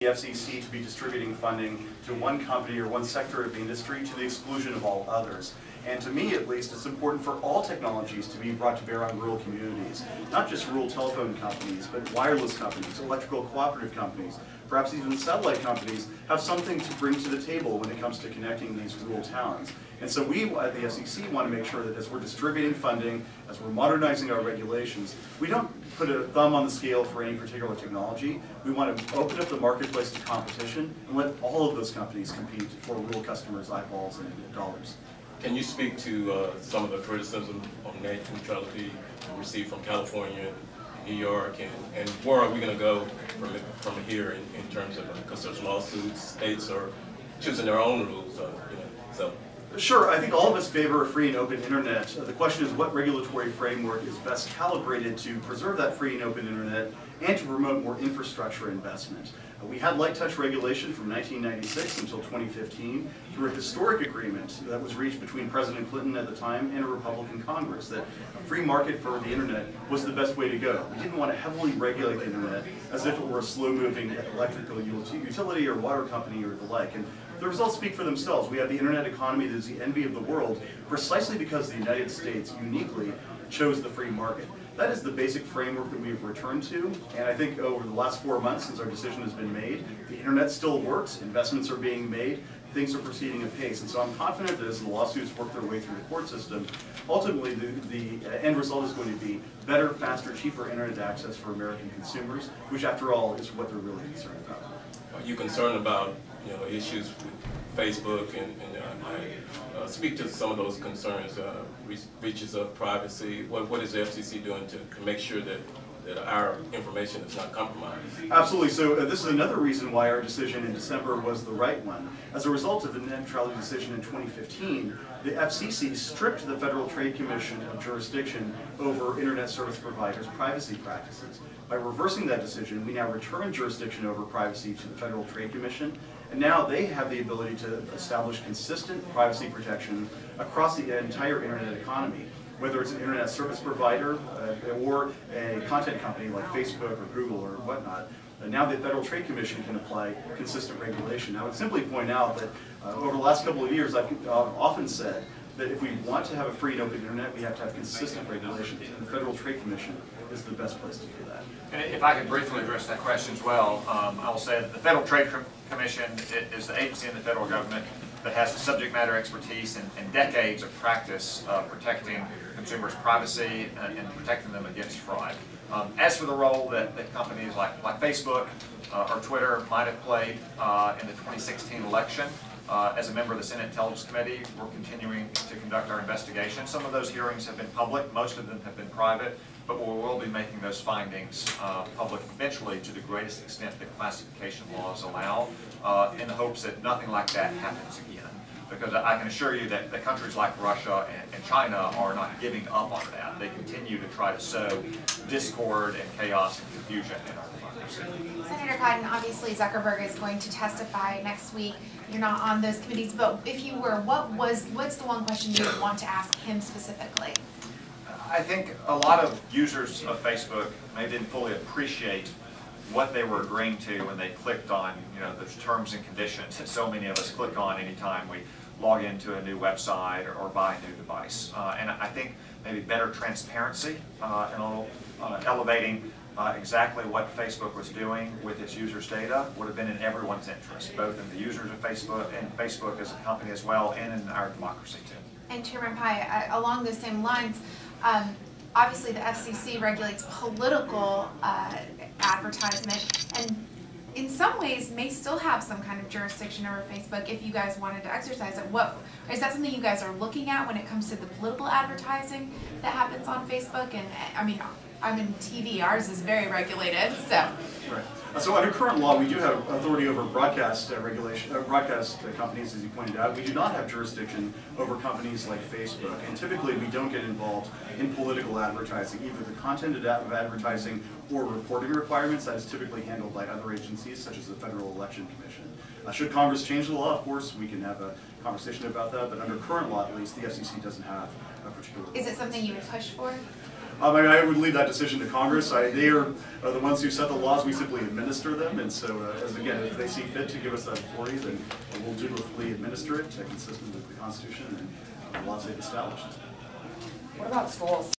the FCC to be distributing funding to one company or one sector of the industry to the exclusion of all others. And to me, at least, it's important for all technologies to be brought to bear on rural communities. Not just rural telephone companies, but wireless companies, electrical cooperative companies, perhaps even satellite companies have something to bring to the table when it comes to connecting these rural towns. And so we at the FCC want to make sure that as we're distributing funding, as we're modernizing our regulations, we don't put a thumb on the scale for any particular technology. We want to open up the marketplace to competition and let all of those companies compete for rural customers' eyeballs and dollars. Can you speak to some of the criticism on net neutrality received from California, New York, and where are we going to go from here in terms of, because there's lawsuits, states are choosing their own rules, so. Sure, I think all of us favor a free and open internet. The question is what regulatory framework is best calibrated to preserve that free and open internet and to promote more infrastructure investment. We had light touch regulation from 1996 until 2015 through a historic agreement that was reached between President Clinton at the time and a Republican Congress that a free market for the internet was the best way to go. We didn't want to heavily regulate the internet as if it were a slow-moving electrical utility or water company or the like. And the results speak for themselves. We have the internet economy that is the envy of the world precisely because the United States uniquely chose the free market. That is the basic framework that we've returned to, and I think over the last 4 months since our decision has been made, the internet still works, investments are being made, things are proceeding at pace, and so I'm confident that as the lawsuits work their way through the court system, ultimately the end result is going to be better, faster, cheaper internet access for American consumers, which after all is what they're really concerned about. Are you concerned about issues with Facebook and speak to some of those concerns, breaches of privacy? What is the FCC doing to make sure that our information is not compromised? Absolutely. So this is another reason why our decision in December was the right one. As a result of the net neutrality decision in 2015, the FCC stripped the Federal Trade Commission of jurisdiction over internet service providers' privacy practices. By reversing that decision, we now return jurisdiction over privacy to the Federal Trade Commission, and now they have the ability to establish consistent privacy protection across the entire internet economy, whether it's an internet service provider or a content company like Facebook or Google or whatnot. Now the Federal Trade Commission can apply consistent regulation. I would simply point out that over the last couple of years, I've often said that if we want to have a free and open internet, we have to have consistent regulations, and the Federal Trade Commission is the best place to do that. And if I could briefly address that question as well, I will say that the Federal Trade Commission is the agency in the federal government that has the subject matter expertise and decades of practice protecting consumers' privacy and protecting them against fraud. As for the role that companies like Facebook or Twitter might have played in the 2016 election, as a member of the Senate Intelligence Committee, we're continuing to conduct our investigation. Some of those hearings have been public, most of them have been private, but we will be making those findings public eventually to the greatest extent that classification laws allow, in the hopes that nothing like that happens again. Because I can assure you that the countries like Russia and China are not giving up on that. They continue to try to sow discord and chaos and confusion in our democracy. Senator Cotton, obviously Zuckerberg is going to testify next week. You're not on those committees, but if you were, what's the one question you would want to ask him specifically? I think a lot of users of Facebook maybe didn't fully appreciate what they were agreeing to when they clicked on those terms and conditions that so many of us click on anytime we log into a new website or buy a new device. And I think maybe better transparency and a little elevating exactly what Facebook was doing with its users' data would have been in everyone's interest, both in the users of Facebook and Facebook as a company as well, and in our democracy too. And Chairman Pai, along those same lines, obviously the FCC regulates political advertisement and in some ways may still have some kind of jurisdiction over Facebook if you guys wanted to exercise it. Is that something you guys are looking at when it comes to the political advertising that happens on Facebook? And I mean, I'm in TV, ours is very regulated, so. Right. So under current law, we do have authority over broadcast broadcast companies, as you pointed out. We do not have jurisdiction over companies like Facebook, and typically we don't get involved in political advertising, either the content of advertising or reporting requirements. That is typically handled by other agencies, such as the Federal Election Commission. Should Congress change the law, of course, we can have a conversation about that, but under current law, at least, the FCC doesn't have a particular. Is it something you would push for? I would leave that decision to Congress. They are the ones who set the laws. We simply administer them. And so, as again, if they see fit to give us that authority, then we'll dutifully administer it, consistent with the Constitution and the laws they've established. What about schools?